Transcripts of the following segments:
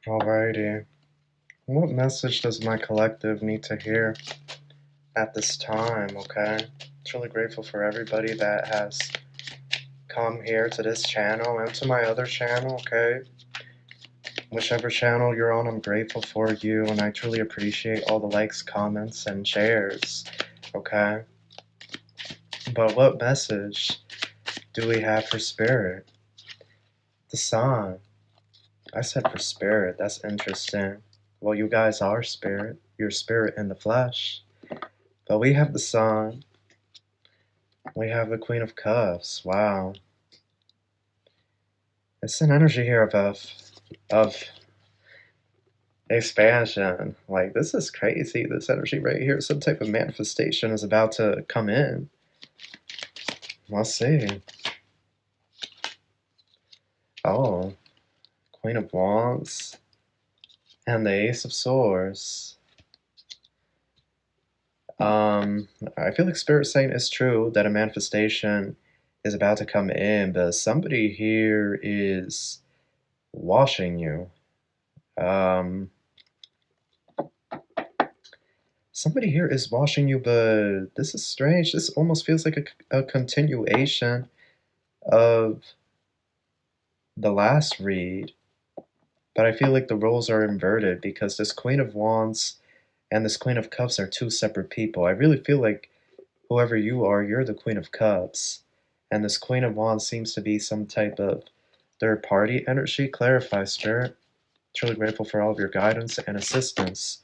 Alrighty. What message does my collective need to hear at this time, okay? Truly grateful for everybody that has come here to this channel and to my other channel, okay? Whichever channel you're on, I'm grateful for you, and I truly appreciate all the likes, comments, and shares, okay? But what message do we have for spirit? The sun. I said for spirit, that's interesting. Well, you guys are spirit. You're spirit in the flesh. But we have the sun. We have the Queen of Cups. Wow. It's an energy here of expansion. Like, this is crazy. This energy right here. Some type of manifestation is about to come in. Let's see. Oh. Queen of Wands. And the Ace of Swords. I feel like Spirit saying it's true that a manifestation is about to come in, but somebody here is watching you. Somebody here is watching you, but this is strange. This almost feels like a continuation of the last read, but I feel like the roles are inverted because this Queen of Wands and this Queen of Cups are two separate people. I really feel like whoever you are, you're the Queen of Cups. And this Queen of Wands seems to be some type of third-party energy. Clarify, Spirit. Truly grateful for all of your guidance and assistance.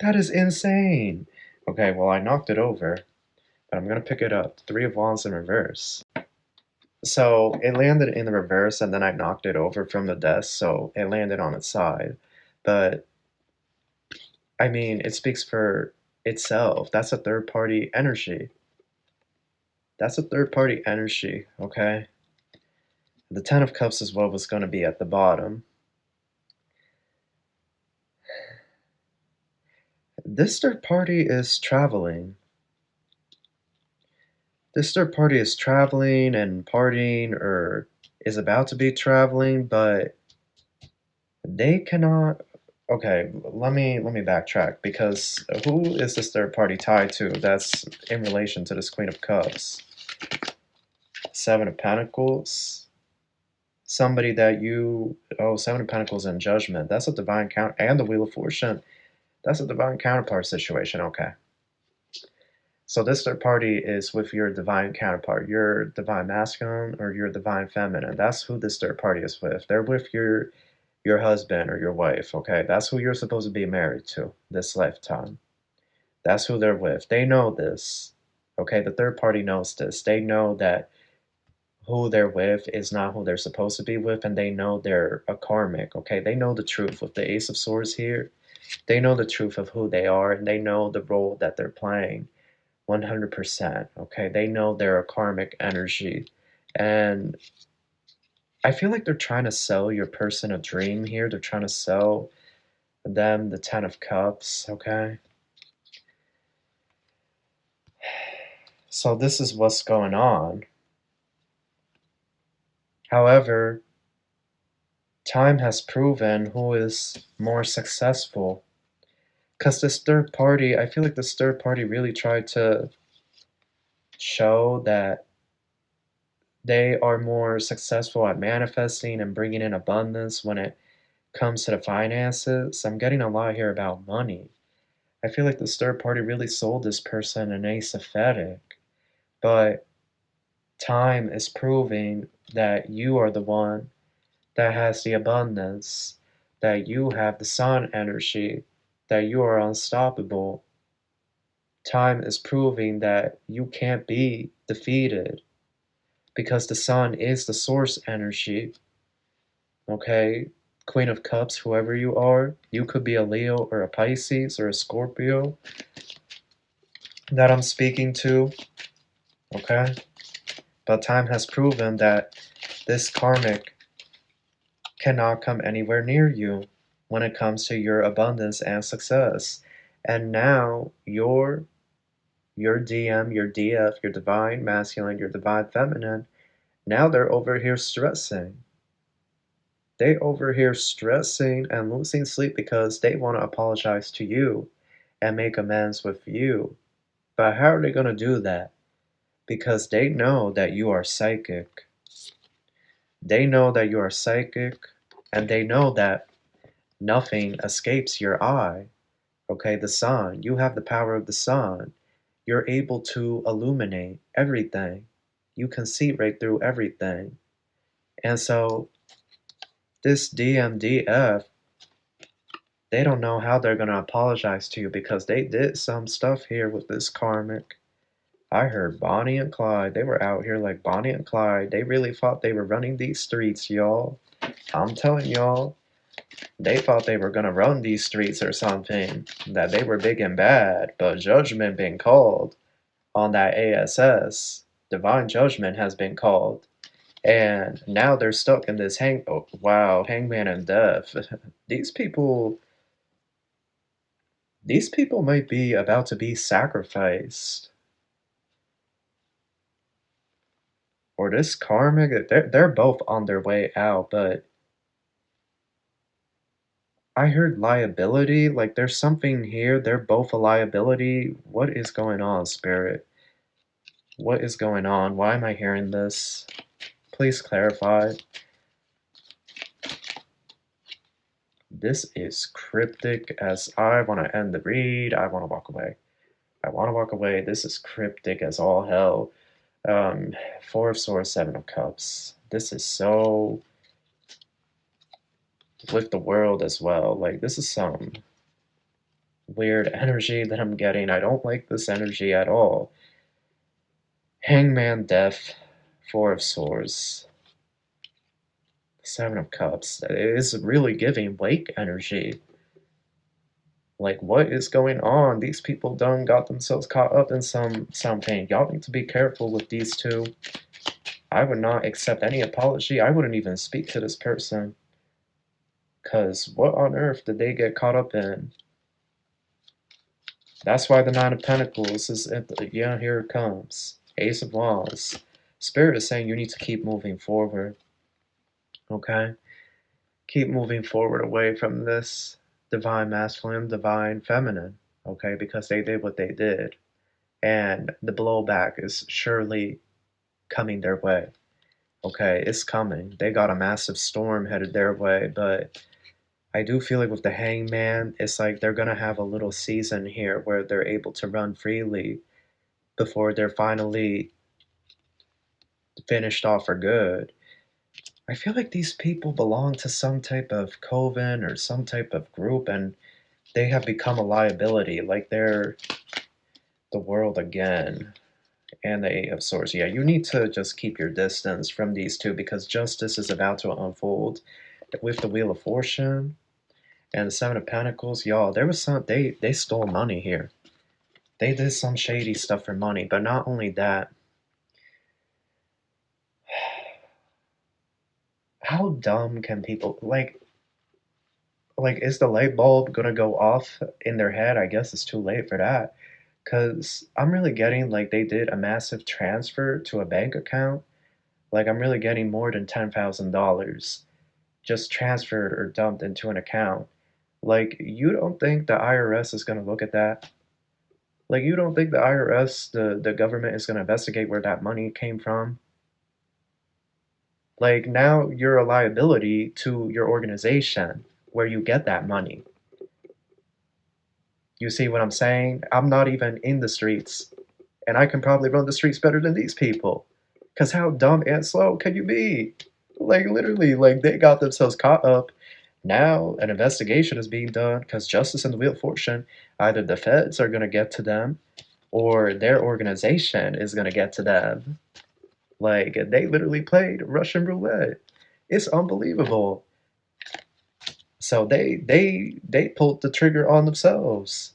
That is insane! Okay, well, I knocked it over, but I'm going to pick it up. Three of Wands in reverse. So it landed in the reverse, and then I knocked it over from the desk, so it landed on its side. But, I mean, it speaks for itself. That's a third-party energy. That's a third-party energy, okay? The Ten of Cups is what was going to be at the bottom. This third party is traveling. This third party is traveling and partying, or is about to be traveling, but they cannot... Okay, let me backtrack, because who is this third party tied to that's in relation to this Queen of Cups? Seven of Pentacles. Somebody that you... Oh, Seven of Pentacles and Judgment. That's a divine count. And the Wheel of Fortune. That's a divine counterpart situation. Okay. So this third party is with your divine counterpart, your divine masculine or your divine feminine. That's who this third party is with. They're with your husband or your wife, okay? That's who you're supposed to be married to this lifetime. That's who they're with. They know this, okay? The third party knows this. They know that who they're with is not who they're supposed to be with, and they know they're a karmic, okay? They know the truth. With the Ace of Swords here, they know the truth of who they are, and they know the role that they're playing 100%, okay? They know they're a karmic energy, and I feel like they're trying to sell your person a dream here. They're trying to sell them the Ten of Cups, okay? So this is what's going on. However, time has proven who is more successful. Because this third party, I feel like this third party really tried to show that they are more successful at manifesting and bringing in abundance when it comes to the finances. I'm getting a lot here about money. I feel like this third party really sold this person an ace of Fedic. But time is proving that you are the one that has the abundance, that you have the sun energy, that you are unstoppable. Time is proving that you can't be defeated because the sun is the source energy. Okay? Queen of Cups, whoever you are, you could be a Leo or a Pisces or a Scorpio that I'm speaking to. Okay? But time has proven that this karmic cannot come anywhere near you when it comes to your abundance and success. And now your DM, your DF, your divine masculine, your divine feminine, now they're over here stressing. They over here stressing and losing sleep because they want to apologize to you and make amends with you. But how are they going to do that? Because they know that you are psychic. They know that you are psychic, and they know that nothing escapes your eye. Okay, the sun. You have the power of the sun. You're able to illuminate everything. You can see right through everything. And so this DMDF, they don't know how they're going to apologize to you because they did some stuff here with this karmic. I heard Bonnie and Clyde. They were out here like Bonnie and Clyde. They really thought they were running these streets, y'all. I'm telling y'all, they thought they were going to run these streets or something, that they were big and bad, but judgment been called on that ASS. Divine judgment has been called. And now they're stuck in this hangman and death. These people these people might be about to be sacrificed. Or this karmic, they're both on their way out, but I heard liability, like there's something here, they're both a liability. What is going on, Spirit? What is going on? Why am I hearing this? Please clarify. This is cryptic as I want to end the read. I want to walk away. I want to walk away. This is cryptic as all hell. Four of Swords, Seven of Cups. This is so with the world as well. Like, this is some weird energy that I'm getting. I don't like this energy at all. Hangman, Death, Four of Swords, Seven of Cups. It is really giving wake energy. Like, what is going on? These people done got themselves caught up in something. Y'all need to be careful with these two. I would not accept any apology. I wouldn't even speak to this person. Because what on earth did they get caught up in? That's why the Nine of Pentacles is, yeah, here it comes. Ace of Wands. Spirit is saying you need to keep moving forward. Okay? Keep moving forward away from this divine masculine, divine feminine. Okay? Because they did what they did. And the blowback is surely coming their way. Okay? It's coming. They got a massive storm headed their way, but I do feel like with the Hangman, it's like they're going to have a little season here where they're able to run freely before they're finally finished off for good. I feel like these people belong to some type of coven or some type of group, and they have become a liability. Like they're the world again. And the Eight of Swords. Yeah, you need to just keep your distance from these two because justice is about to unfold. With the Wheel of Fortune and the Seven of Pentacles, y'all, there was some, they stole money here. They did some shady stuff for money, but not only that. How dumb can people, like, is the light bulb gonna go off in their head? I guess it's too late for that. Because I'm really getting, like, they did a massive transfer to a bank account. Like, I'm really getting more than $10,000 just transferred or dumped into an account. Like, you don't think the IRS is gonna look at that? Like, you don't think the IRS, the government, is gonna investigate where that money came from? Like, now you're a liability to your organization where you get that money. You see what I'm saying? I'm not even in the streets, and I can probably run the streets better than these people. Because how dumb and slow can you be? Like, literally, like, they got themselves caught up. Now, an investigation is being done because justice and the Wheel of Fortune, either the feds are going to get to them or their organization is going to get to them. Like, they literally played Russian roulette. It's unbelievable. So they pulled the trigger on themselves.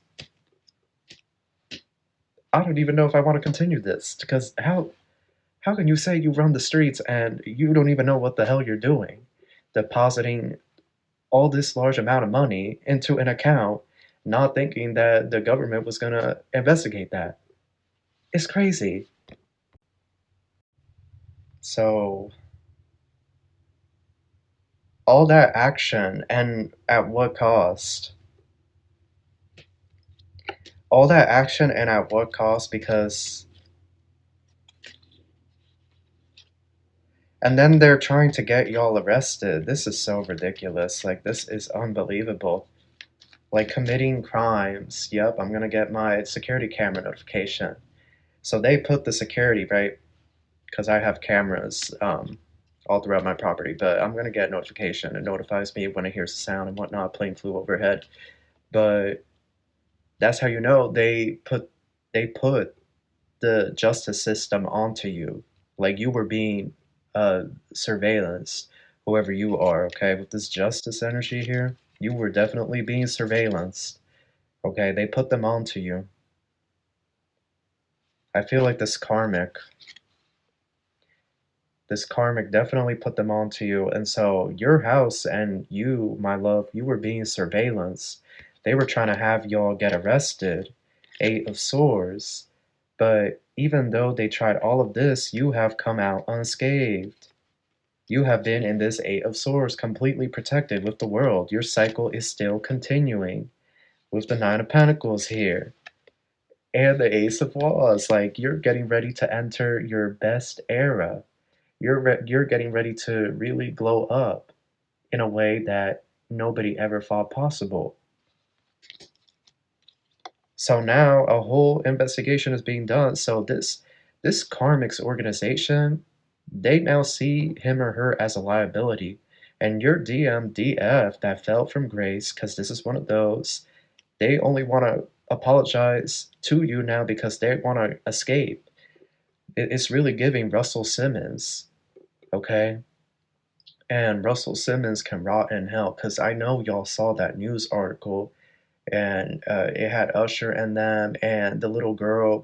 I don't even know if I want to continue this because how can you say you run the streets and you don't even know what the hell you're doing? Depositing all this large amount of money into an account, not thinking that the government was going to investigate that. It's crazy. So all that action, and at what cost? All that action and at what cost? Because, and then they're trying to get y'all arrested. This is so ridiculous. Like, this is unbelievable. Like, committing crimes. Yep, I'm gonna get my security camera notification. So they put the security, right? Because I have cameras all throughout my property, but I'm gonna get a notification. It notifies me when it hears a sound and whatnot. Plane flew overhead, but that's how you know they put the justice system onto you. Like, you were being surveillanced, whoever you are. Okay, with this justice energy here, you were definitely being surveillanced. Okay, they put them onto you. I feel like this karmic definitely put them onto you. And so your house and you, my love, you were being surveillanced. They were trying to have y'all get arrested. Eight of Swords. But even though they tried all of this, you have come out unscathed. You have been in this Eight of Swords completely protected with the world. Your cycle is still continuing with the Nine of Pentacles here. And the Ace of Wands. Like, you're getting ready to enter your best era. You're getting ready to really glow up in a way that nobody ever thought possible. So now a whole investigation is being done. So this karmic's organization, they now see him or her as a liability. And your DMDF that fell from grace, because this is one of those, they only want to apologize to you now because they want to escape. It's really giving Russell Simmons, okay? And Russell Simmons can rot in hell, because I know y'all saw that news article, and it had Usher and them, and the little girl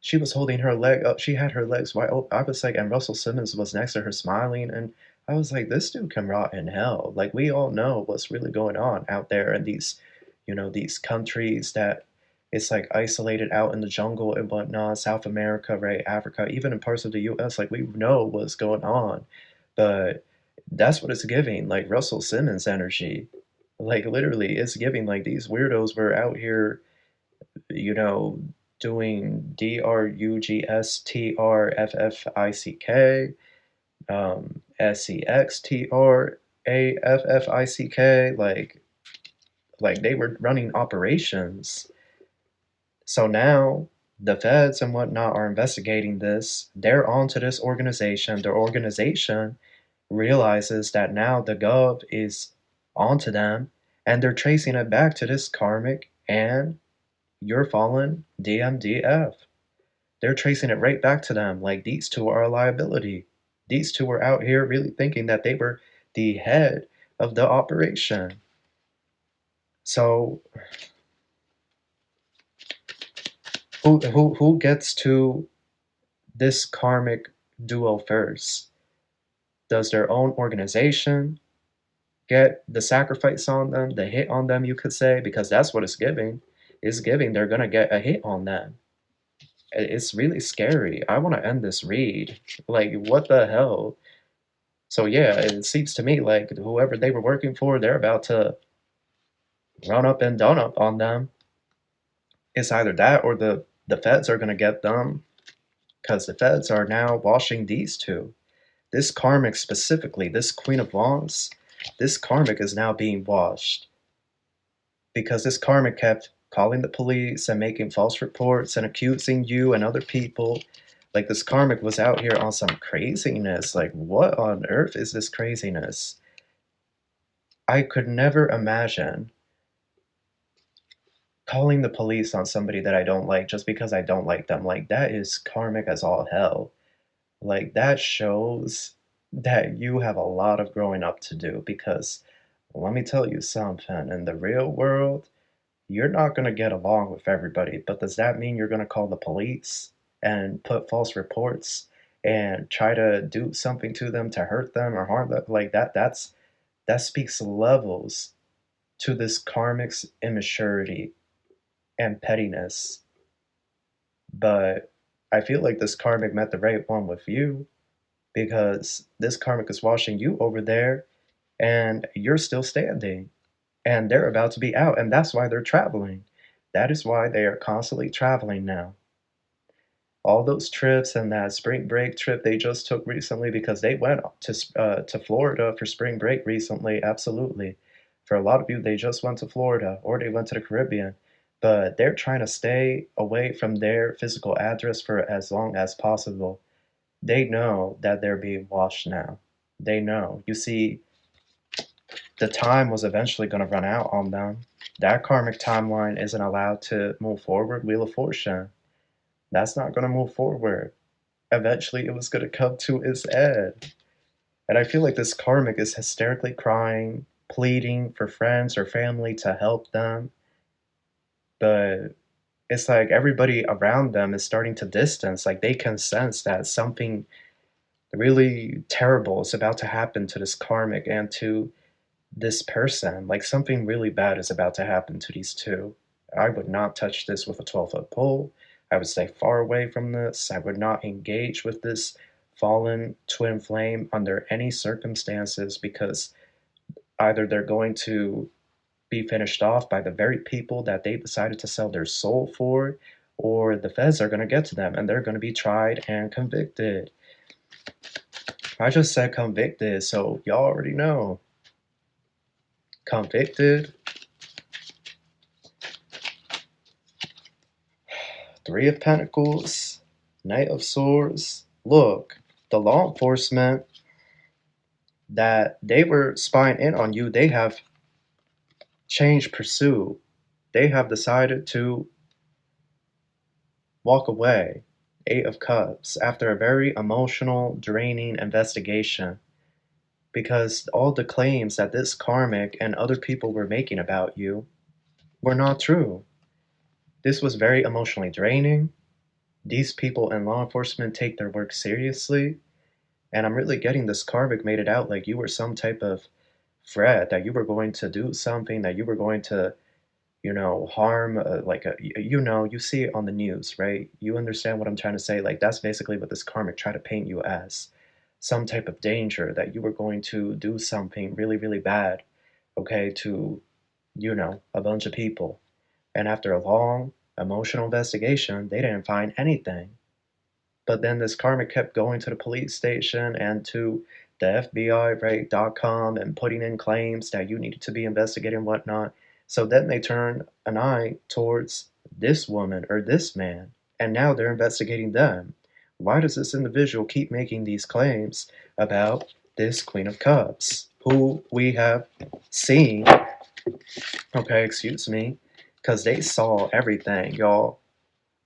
she was holding her leg up. She had her legs wide open. I was like, and Russell Simmons was next to her smiling, and I was like, this dude can rot in hell. Like, we all know what's really going on out there in these countries that it's like isolated out in the jungle and whatnot, South America, right, Africa, even in parts of the US, like, we know what's going on. But that's what it's giving, like Russell Simmons energy. Like, literally, it's giving like these weirdos were out here, you know, doing DRUGSTRFFICK, SEXTRAFFICK, like they were running operations. So now the feds and whatnot are investigating this. They're onto this organization. Their organization realizes that now the gov is onto them, and they're tracing it back to this karmic and your fallen DMDF. They're tracing it right back to them. Like, these two are a liability. These two were out here really thinking that they were the head of the operation. So who gets to this karmic duo first? Does their own organization get the sacrifice on them, the hit on them, you could say, because that's what it's giving. It's giving they're gonna get a hit on them. It's really scary. I want to end this read. Like, what the hell? So yeah, it seems to me like whoever they were working for, they're about to run up and done up on them. It's either that or the feds are gonna get them, because the feds are now washing these two. This karmic specifically, this Queen of Wands, this karmic is now being washed because this karmic kept calling the police and making false reports and accusing you and other people. Like, this karmic was out here on some craziness. Like, what on earth is this craziness? I could never imagine calling the police on somebody that I don't like just because I don't like them. Like, that is karmic as all hell. Like, that shows that you have a lot of growing up to do, because let me tell you something, in the real world, you're not going to get along with everybody. But does that mean you're going to call the police and put false reports and try to do something to them to hurt them or harm them? Like, that speaks levels to this karmic's immaturity and pettiness. But I feel like this karmic met the right one with you, because this karmic is washing you over there. and you're still standing, and they're about to be out, and that's why they're traveling. That is why they are constantly traveling now. All those trips and that spring break trip they just took recently, because they went to Florida for spring break recently. Absolutely, for a lot of you, they just went to Florida or they went to the Caribbean, but they're trying to stay away from their physical address for as long as possible. They know that they're being watched now. They know. You see, the time was eventually going to run out on them. That karmic timeline isn't allowed to move forward. Wheel of Fortune, that's not going to move forward. Eventually it was going to come to its end. And I feel like this karmic is hysterically crying, pleading for friends or family to help them. But it's like everybody around them is starting to distance. Like they can sense that something really terrible is about to happen to this karmic and to this person. Like something really bad is about to happen to these two. I would not touch this with a 12-foot pole. I would stay far away from this. I would not engage with this fallen twin flame under any circumstances, because either they're going to be finished off by the very people that they decided to sell their soul for, or the feds are going to get to them and they're going to be tried and convicted. I just said convicted, so y'all already know. Convicted. Three of Pentacles, Knight of Swords. Look, the law enforcement that they were spying in on you, they have changed pursuit. They have decided to walk away. Eight of Cups, after a very emotional, draining investigation, because all the claims that this karmic and other people were making about you were not true. This was very emotionally draining. These people in law enforcement take their work seriously, and I'm really getting this karmic made it out like you were some type of threat, that you were going to do something, that you were going to, harm, you see it on the news, right? You understand what I'm trying to say? Like, that's basically what this karmic tried to paint you as. Some type of danger, that you were going to do something really, really bad, okay, to, a bunch of people. And after a long, emotional investigation, they didn't find anything. But then this karmic kept going to the police station and to the FBI, right, .com, and putting in claims that you needed to be investigated and whatnot. So then they turned an eye towards this woman or this man, and now they're investigating them. Why does this individual keep making these claims about this Queen of Cups, who we have seen, okay, excuse me, because they saw everything, y'all.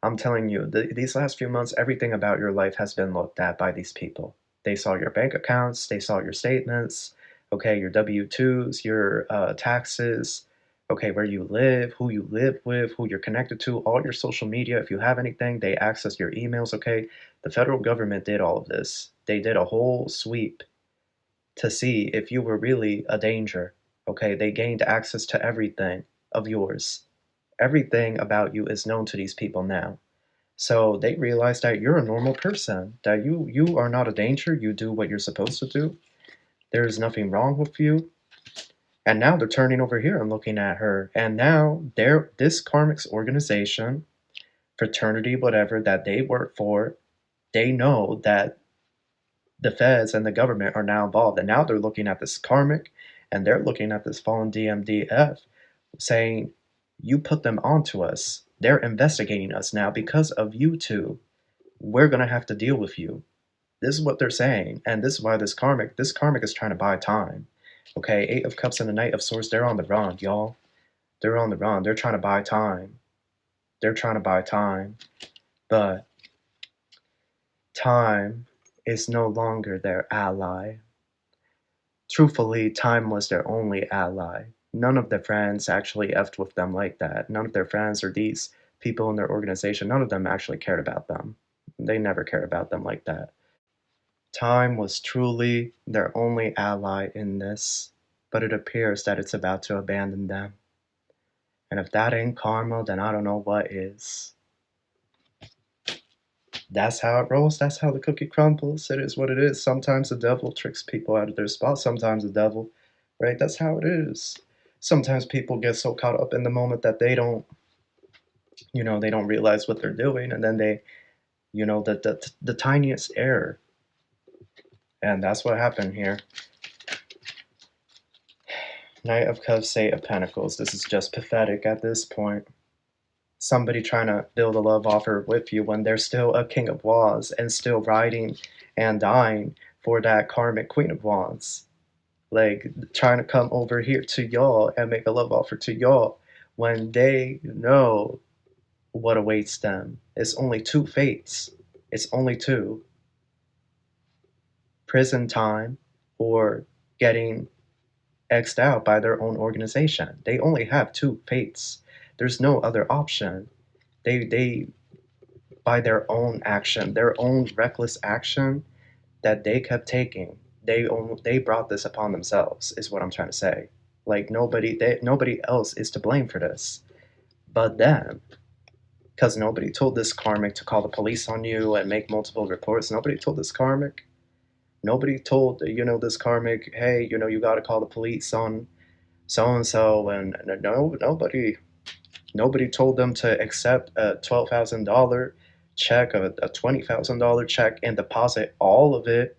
I'm telling you, these last few months, everything about your life has been looked at by these people. They saw your bank accounts, they saw your statements, okay, your W-2s, your taxes, okay, where you live, who you live with, who you're connected to, all your social media. If you have anything, they access your emails, okay? The federal government did all of this. They did a whole sweep to see if you were really a danger, okay? They gained access to everything of yours. Everything about you is known to these people now. So they realize that you're a normal person, that you are not a danger, you do what you're supposed to do. There's nothing wrong with you. And now they're turning over here and looking at her. And now this karmic's organization, fraternity, whatever, that they work for, they know that the feds and the government are now involved. And now they're looking at this karmic and they're looking at this fallen DMDF saying, you put them onto us. They're investigating us now because of you two. We're going to have to deal with you. This is what they're saying. And this is why this karmic is trying to buy time. Okay, Eight of Cups and the Knight of Swords, they're on the run, y'all. They're on the run. They're trying to buy time. They're trying to buy time. But time is no longer their ally. Truthfully, time was their only ally. None of their friends actually effed with them like that. None of their friends or these people in their organization, none of them actually cared about them. They never cared about them like that. Time was truly their only ally in this, but it appears that it's about to abandon them. And if that ain't karma, then I don't know what is. That's how it rolls. That's how the cookie crumbles. It is what it is. Sometimes the devil tricks people out of their spot. Sometimes the devil right? That's how it is. Sometimes people get so caught up in the moment that they don't, they don't realize what they're doing, and then they, the tiniest error, and that's what happened here. Knight of Cups, Eight of Pentacles. This is just pathetic at this point. Somebody trying to build a love offer with you when there's still a King of Wands and still riding and dying for that karmic Queen of Wands. Like, trying to come over here to y'all and make a love offer to y'all when they know what awaits them. It's only two fates. It's only two. Prison time or getting X'd out by their own organization. They only have two fates. There's no other option. They by their own action, their own reckless action that they kept taking, they brought this upon themselves, is what I'm trying to say. Like, nobody else is to blame for this but them. Because nobody told this karmic to call the police on you and make multiple reports. Nobody told this karmic. Nobody told, this karmic, hey, you got to call the police on so-and-so. And nobody told them to accept a $12,000 check, a $20,000 check, and deposit all of it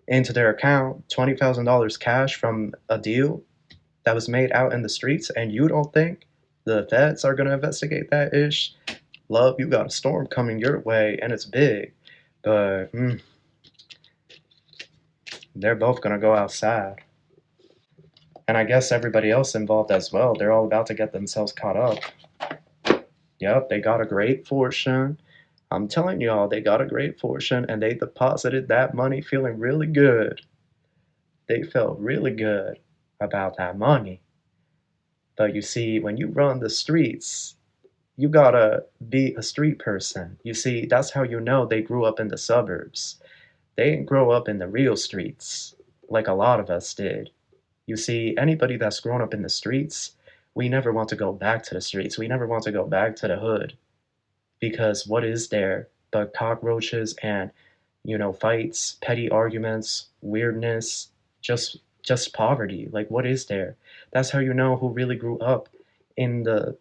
into their account. $20,000 cash from a deal that was made out in the streets, and you don't think the feds are going to investigate that ish? Love, you got a storm coming your way, and it's big, but they're both going to go outside. And I guess everybody else involved as well, they're all about to get themselves caught up. Yep, they got a great fortune. I'm telling y'all, they got a great fortune, and they deposited that money feeling really good. They felt really good about that money. But you see, when you run the streets, you gotta be a street person. You see, that's how you know they grew up in the suburbs. They didn't grow up in the real streets like a lot of us did. You see, anybody that's grown up in the streets, we never want to go back to the streets. We never want to go back to the hood. Because what is there but cockroaches and, fights, petty arguments, weirdness, just poverty? Like, what is there? That's how you know who really grew up in the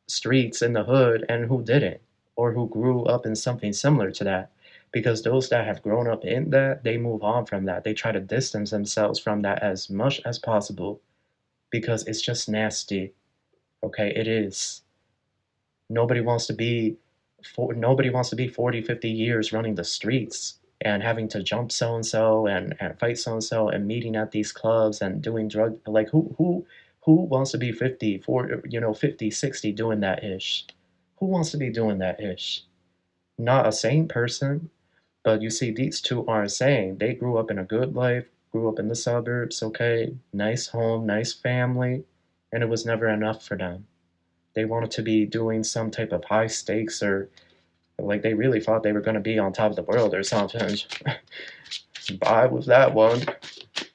streets, in the hood, and who didn't, or who grew up in something similar to that. Because those that have grown up in that, they move on from that. They try to distance themselves from that as much as possible because it's just nasty. Okay, it is. Nobody wants to be 40, 50 years running the streets and having to jump so-and-so and fight so-and-so and meeting at these clubs and doing drug, like, who wants to be 50, 40, 50, 60 doing that ish? Who wants to be doing that ish? Not a sane person. But you see, these two aren't sane. They grew up in a good life, grew up in the suburbs, okay, nice home, nice family, and it was never enough for them. They wanted to be doing some type of high stakes, or like they really thought they were going to be on top of the world or something. Bye with that one.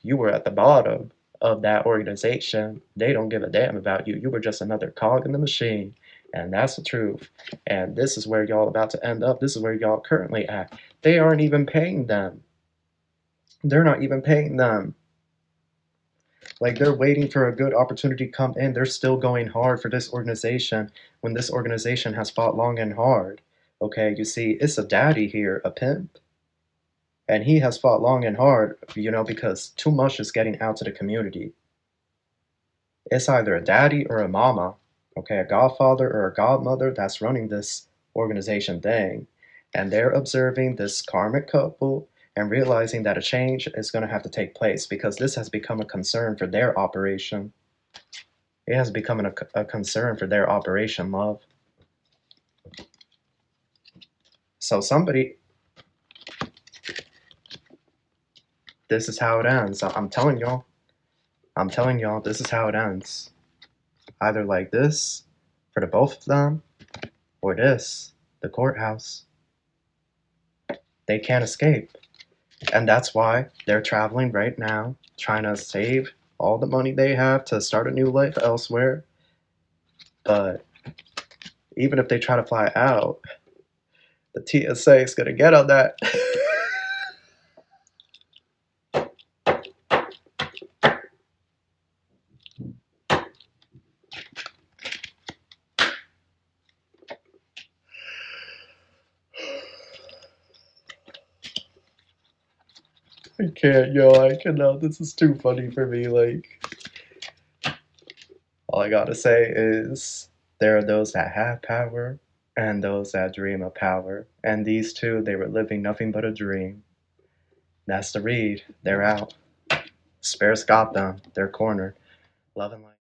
You were at the bottom of that organization. They don't give a damn about you. You were just another cog in the machine. And that's the truth. And this is where y'all about to end up. This is where y'all currently at. They aren't even paying them. They're not even paying them. Like, they're waiting for a good opportunity to come in. They're still going hard for this organization when this organization has fought long and hard. Okay, you see, it's a daddy here, a pimp. And he has fought long and hard, because too much is getting out to the community. It's either a daddy or a mama, okay, a godfather or a godmother that's running this organization thing. And they're observing this karmic couple and realizing that a change is going to have to take place because this has become a concern for their operation. It has become a concern for their operation, love. So this is how it ends. I'm telling y'all, this is how it ends. Either like this, for the both of them, or this, the courthouse. They can't escape. And that's why they're traveling right now, trying to save all the money they have to start a new life elsewhere. But even if they try to fly out, the TSA is going to get on that. I can't, yo, I cannot. This is too funny for me. Like, all I gotta say is there are those that have power and those that dream of power. And these two, they were living nothing but a dream. That's the read. They're out. Spirits got them. They're cornered. Love and light.